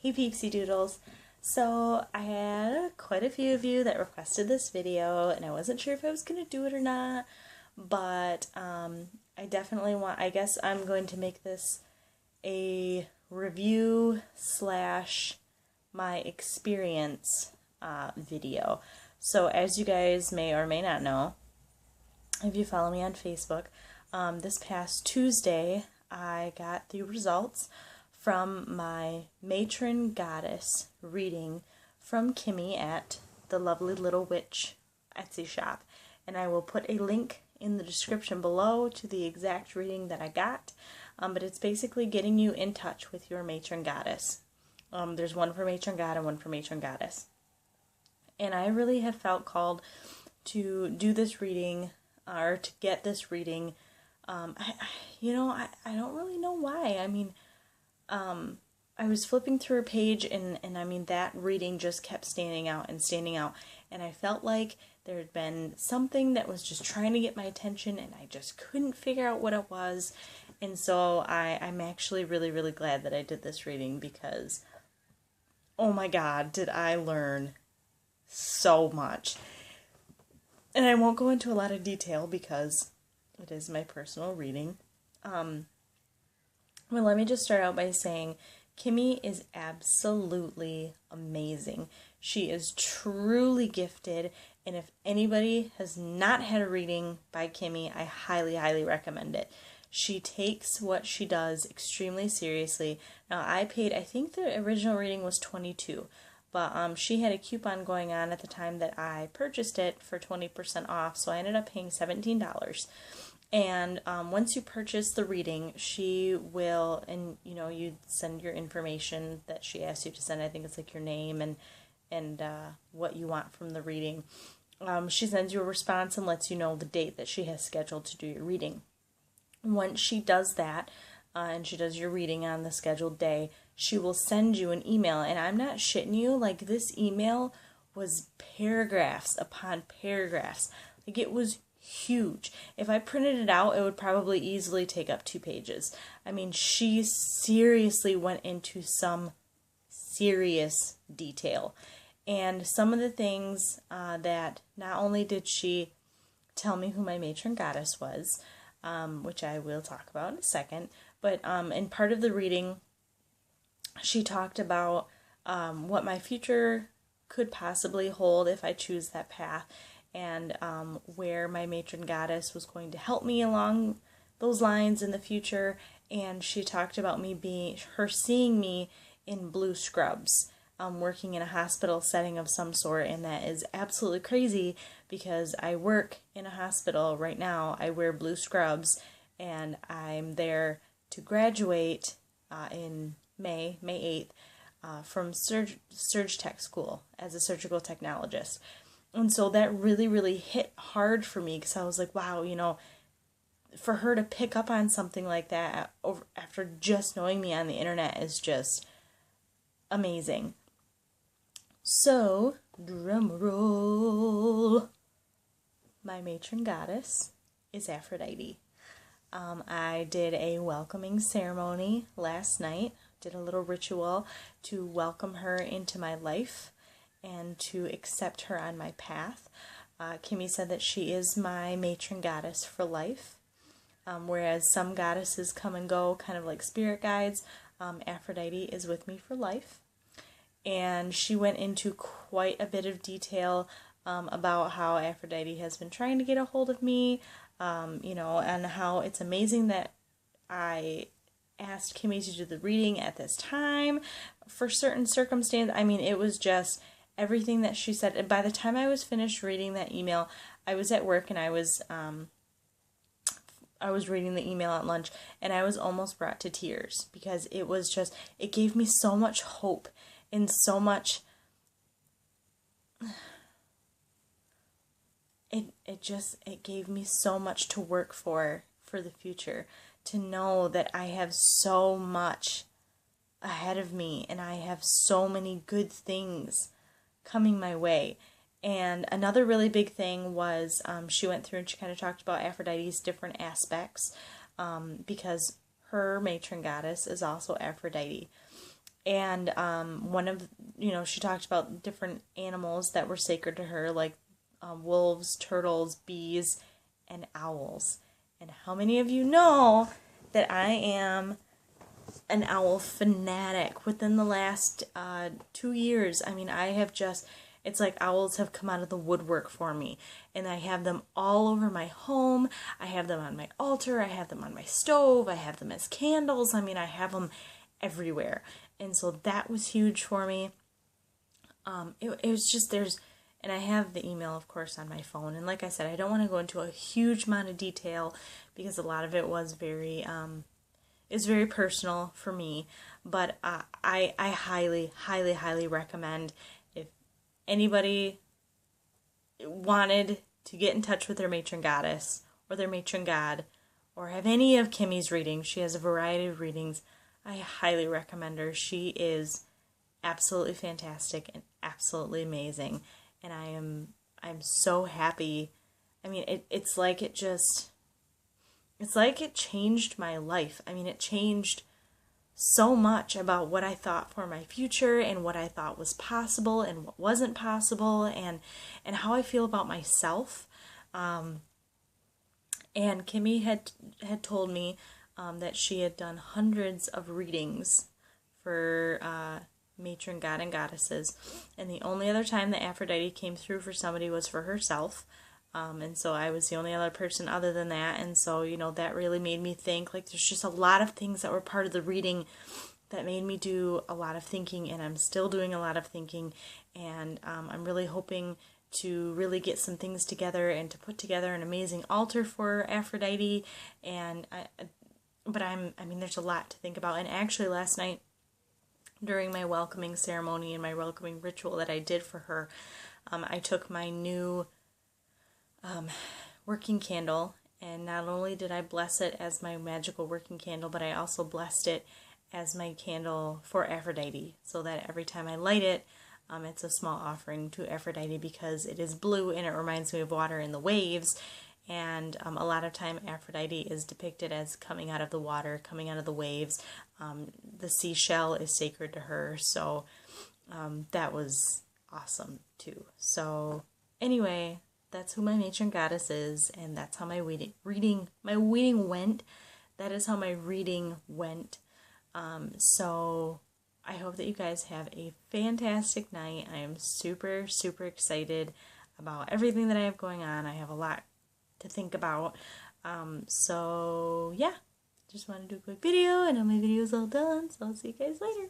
Hey Peepsy Doodles. So I had quite a few of you that requested this video and I wasn't sure if I was going to do it or not, but I definitely I guess I'm going to make this a review slash my experience video. So as you guys may or may not know, if you follow me on Facebook, this past Tuesday I got the results from my Matron Goddess reading from Kimi at the Lovely Little Witch Etsy shop. And I will put a link in the description below to the exact reading that I got. But it's basically getting you in touch with your Matron Goddess. There's one for Matron God and one for Matron Goddess. And I really have felt called to do this reading, or to get this reading. I don't really know why. I mean, I was flipping through a page and I mean, that reading just kept standing out and standing out. And I felt like there had been something that was just trying to get my attention and I just couldn't figure out what it was. And so I'm actually really, really glad that I did this reading because, oh my God, did I learn so much. And I won't go into a lot of detail because it is my personal reading. Well, let me just start out by saying Kimi is absolutely amazing. She is truly gifted, and if anybody has not had a reading by Kimi, I highly, highly recommend it. She takes what she does extremely seriously. Now, I think the original reading was $22, but she had a coupon going on at the time that I purchased it for 20% off, so I ended up paying $17. And once you purchase the reading, she will, and you send your information that she asks you to send. I think it's like your name and what you want from the reading. She sends you a response and lets you know the date that she has scheduled to do your reading. Once she does that, and she does your reading on the scheduled day, she will send you an email. And I'm not shitting you, like, this email was paragraphs upon paragraphs. Like, it was huge. If I printed it out, it would probably easily take up 2 pages. I mean, she seriously went into some serious detail. And some of the things that not only did she tell me who my Matron Goddess was, which I will talk about in a second, but in part of the reading, she talked about what my future could possibly hold if I choose that path, and where my Matron Goddess was going to help me along those lines in the future. And she talked about her seeing me in blue scrubs, working in a hospital setting of some sort, and that is absolutely crazy because I work in a hospital right now. I wear blue scrubs, and I'm there to graduate in May 8th from Surg Tech School as a surgical technologist. And so that really, really hit hard for me because I was like, wow, for her to pick up on something like that after just knowing me on the internet is just amazing. So, drum roll. My Matron Goddess is Aphrodite. I did a welcoming ceremony last night, did a little ritual to welcome her into my life and to accept her on my path. Kimi said that she is my Matron Goddess for life. Whereas some goddesses come and go, kind of like spirit guides, Aphrodite is with me for life. And she went into quite a bit of detail about how Aphrodite has been trying to get a hold of me, and how it's amazing that I asked Kimi to do the reading at this time for certain circumstances. I mean, it was just everything that she said. And by the time I was finished reading that email, I was at work and I was reading the email at lunch, and I was almost brought to tears because it gave me so much hope and so much, it gave me so much to work for the future, to know that I have so much ahead of me and I have so many good things coming my way. And another really big thing was she went through and she kind of talked about Aphrodite's different aspects, because her Matron Goddess is also Aphrodite. And one of, she talked about different animals that were sacred to her, like wolves, turtles, bees, and owls. And how many of you know that I am an owl fanatic? Within the last 2 years, I mean, I have just, it's like owls have come out of the woodwork for me. And I have them all over my home. I have them on my altar. I have them on my stove. I have them as candles. I mean, I have them everywhere. And so that was huge for me. It was just, and I have the email, of course, on my phone. And like I said, I don't want to go into a huge amount of detail because a lot of it was very personal for me. But I highly, highly, highly recommend, if anybody wanted to get in touch with their Matron Goddess or their Matron God, or have any of Kimi's readings. She has a variety of readings. I highly recommend her. She is absolutely fantastic and absolutely amazing. And I'm so happy. I mean, it's like it changed my life. I mean, it changed so much about what I thought for my future and what I thought was possible and what wasn't possible, and how I feel about myself. And Kimi had told me that she had done hundreds of readings for Matron God and Goddesses, and the only other time that Aphrodite came through for somebody was for herself. And so I was the only other person other than that, and so, that really made me think. Like, there's just a lot of things that were part of the reading that made me do a lot of thinking, and I'm still doing a lot of thinking, and I'm really hoping to really get some things together and to put together an amazing altar for Aphrodite. And I mean, there's a lot to think about. And actually last night, during my welcoming ceremony and my welcoming ritual that I did for her, I took my new working candle, and not only did I bless it as my magical working candle, but I also blessed it as my candle for Aphrodite, so that every time I light it, it's a small offering to Aphrodite, because it is blue and it reminds me of water and the waves. And a lot of time Aphrodite is depicted as coming out of the water, coming out of the waves. The seashell is sacred to her, so that was awesome too. So anyway, that's who my Matron Goddess is, and that's how my reading went. That is how my reading went. So I hope that you guys have a fantastic night. I am super, super excited about everything that I have going on. I have a lot to think about. So yeah, just want to do a quick video, and now my video is all done, so I'll see you guys later.